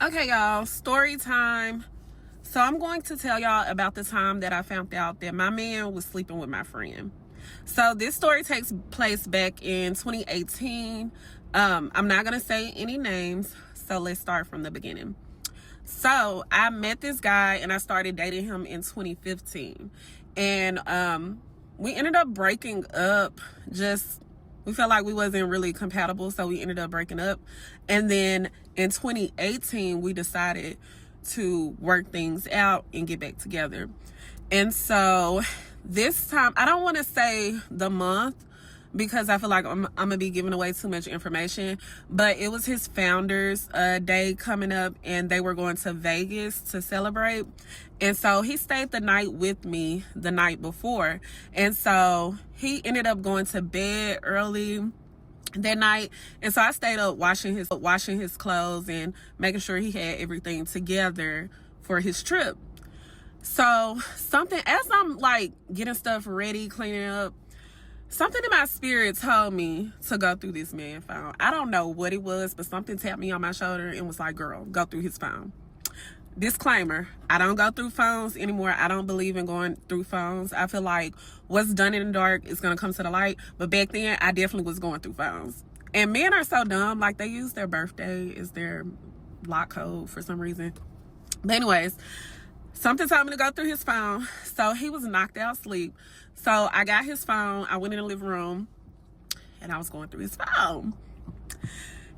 Okay, y'all, story time. So I'm going to tell y'all about the time that I found out that my man was sleeping with my friend. So this story takes place back in 2018. I'm not going to say any names, so let's start from the beginning. So I met this guy and I started dating him in 2015. And we ended up breaking up. We felt like we wasn't really compatible, so we ended up breaking up. And then in 2018, we decided to work things out and get back together. And so this time, I don't want to say the month because I feel like I'm gonna be giving away too much information, but it was his founders day coming up and they were going to Vegas to celebrate. And so he stayed the night with me the night before, and so he ended up going to bed early that night. And so I stayed up washing his clothes and making sure he had everything together for his trip. So as I'm like getting stuff ready, cleaning up, something in my spirit told me to go through this man's phone. I don't know what it was, but something tapped me on my shoulder and was like, girl, go through his phone. Disclaimer, I don't go through phones anymore. I don't believe in going through phones. I feel like what's done in the dark is going to come to the light. But back then, I definitely was going through phones. And men are so dumb. Like, they use their birthday as their lock code for some reason. But anyways, something told me to go through his phone. So he was knocked out asleep. So I got his phone. I went in the living room and I was going through his phone.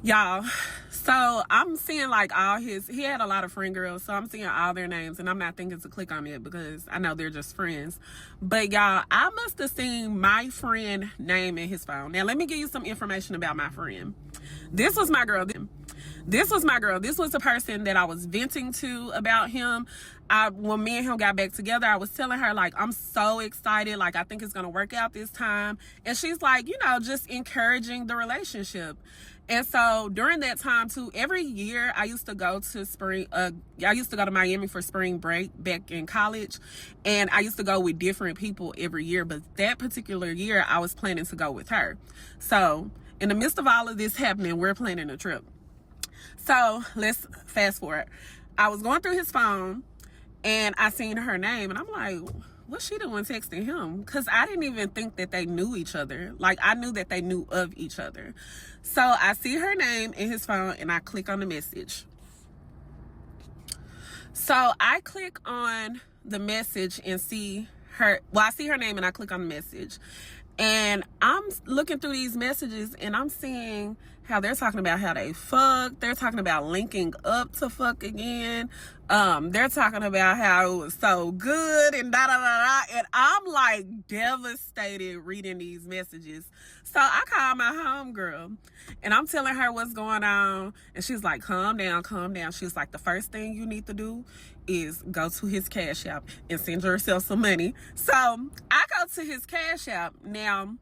Y'all, so I'm seeing like he had a lot of friend girls, so I'm seeing all their names, and I'm not thinking to click on it because I know they're just friends. But y'all, I must have seen my friend name in his phone. Now, let me give you some information about my friend. This was my girl. This was the person that I was venting to about him. When me and him got back together, I was telling her, like, I'm so excited. Like, I think it's going to work out this time. And she's like, just encouraging the relationship. And so during that time too, every year I used to go to Miami for spring break back in college. And I used to go with different people every year. But that particular year, I was planning to go with her. So in the midst of all of this happening, we're planning a trip. So let's fast forward. I was going through his phone and I seen her name and I'm like, what's she doing texting him? Because I didn't even think that they knew each other. Like, I knew that they knew of each other. So I see her name in his phone and I click on the message. So I click on the message and see her. Well, I see her name and I click on the message. And I'm looking through these messages and I'm seeing how they're talking about how they fucked. They're talking about linking up to fuck again. They're talking about how it was so good and da da da da. And I'm like devastated reading these messages. So I call my homegirl and I'm telling her what's going on. And she's like, calm down, calm down. She's like, the first thing you need to do is go to his Cash App and send yourself some money. So I go to his Cash App. Now,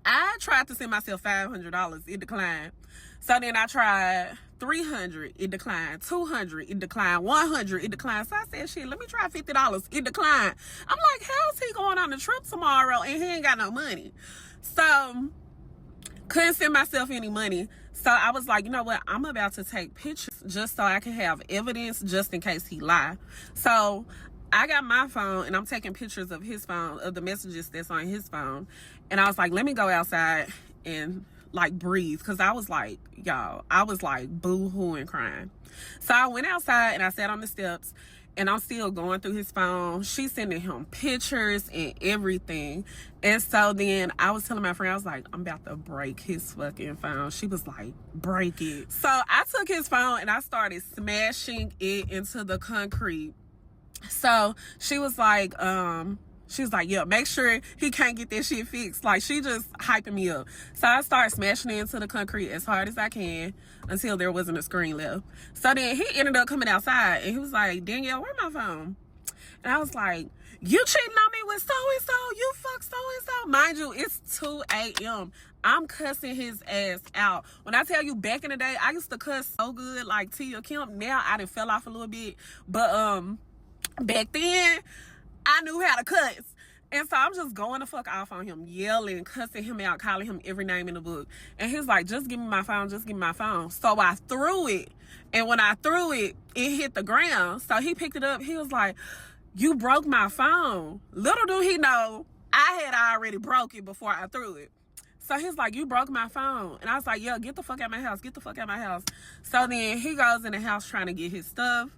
I tried to send myself $500. It declined. So then I tried $300. It declined. $200. It declined. $100. It declined. So I said, shit, let me try $50. It declined. I'm like, how's he going on the trip tomorrow and he ain't got no money? So couldn't send myself any money. So I was like, you know what? I'm about to take pictures just so I can have evidence just in case he lie. So I got my phone and I'm taking pictures of his phone, of the messages that's on his phone. And I was like, let me go outside and like breathe. Cause I was like, y'all, I was like boo-hooing crying. So I went outside and I sat on the steps and I'm still going through his phone. She's sending him pictures and everything. And so then I was telling my friend, I was like, I'm about to break his fucking phone. She was like, break it. So I took his phone and I started smashing it into the concrete. So she was like, yeah, make sure he can't get that shit fixed. Like, she just hyping me up. So I started smashing it into the concrete as hard as I can until there wasn't a screen left. So then he ended up coming outside and he was like, Danielle, where's my phone? And I was like, you cheating on me with so-and-so? You fuck so-and-so? Mind you, it's 2 a.m. I'm cussing his ass out. When I tell you back in the day, I used to cuss so good like Tia Kim. Now I done fell off a little bit. But back then, I knew how to cuss. And so I'm just going the fuck off on him, yelling, cussing him out, calling him every name in the book. And he's like, just give me my phone, just give me my phone. So I threw it. And when I threw it, it hit the ground. So he picked it up. He was like, you broke my phone. Little do he know, I had already broke it before I threw it. So he's like, you broke my phone. And I was like, yeah, get the fuck out of my house. Get the fuck out of my house. So then he goes in the house trying to get his stuff.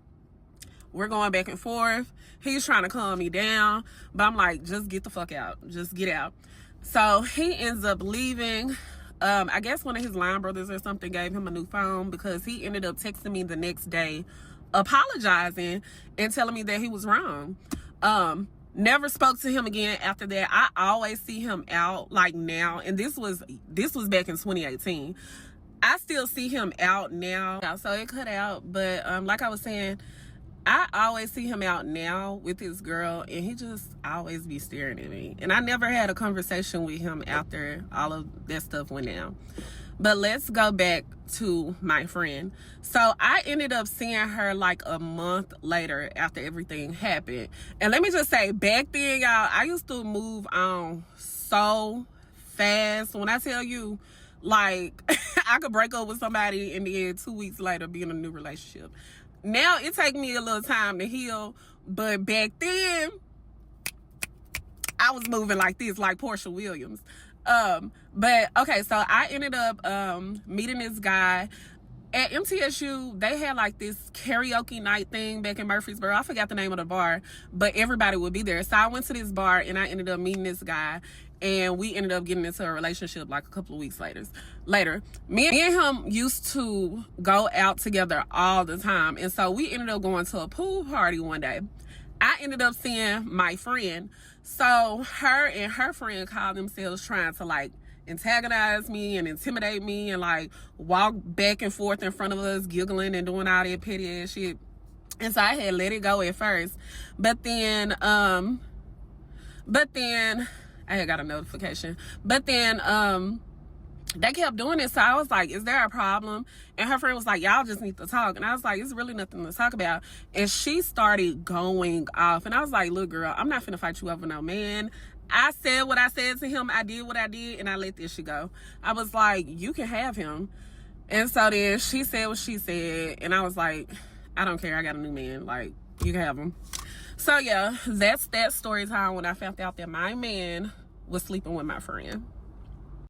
We're going back and forth. He's trying to calm me down. But I'm like, just get the fuck out. Just get out. So he ends up leaving. I guess one of his line brothers or something gave him a new phone because he ended up texting me the next day apologizing and telling me that he was wrong. Never spoke to him again after that. I always see him out like now. And this was back in 2018. I still see him out now. So it cut out. But like I was saying, I always see him out now with his girl, and he just always be staring at me. And I never had a conversation with him after all of that stuff went down. But let's go back to my friend. So I ended up seeing her like a month later after everything happened. And let me just say, back then, y'all, I used to move on so fast. When I tell you, like, I could break up with somebody and then 2 weeks later be in a new relationship. Now it takes me a little time to heal, but back then I was moving like this, like Portia Williams. But okay, so I ended up meeting this guy at MTSU. They had like this karaoke night thing back in Murfreesboro. I forgot the name of the bar, but everybody would be there. So I went to this bar and I ended up meeting this guy. And we ended up getting into a relationship like a couple of weeks later. Me and him used to go out together all the time. And so we ended up going to a pool party one day. I ended up seeing my friend. So her and her friend called themselves trying to like antagonize me and intimidate me and like walk back and forth in front of us, giggling and doing all that petty ass shit. And so I had let it go at first. But then I had got a notification. But then they kept doing it. So I was like, is there a problem? And her friend was like, y'all just need to talk. And I was like, it's really nothing to talk about. And she started going off. And I was like, look, girl, I'm not finna fight you over no man. I said what I said to him. I did what I did. And I let this shit go. I was like, you can have him. And so then she said what she said. And I was like, I don't care. I got a new man. Like, you can have him. So yeah, that's that story time when I found out that my man was sleeping with my friend.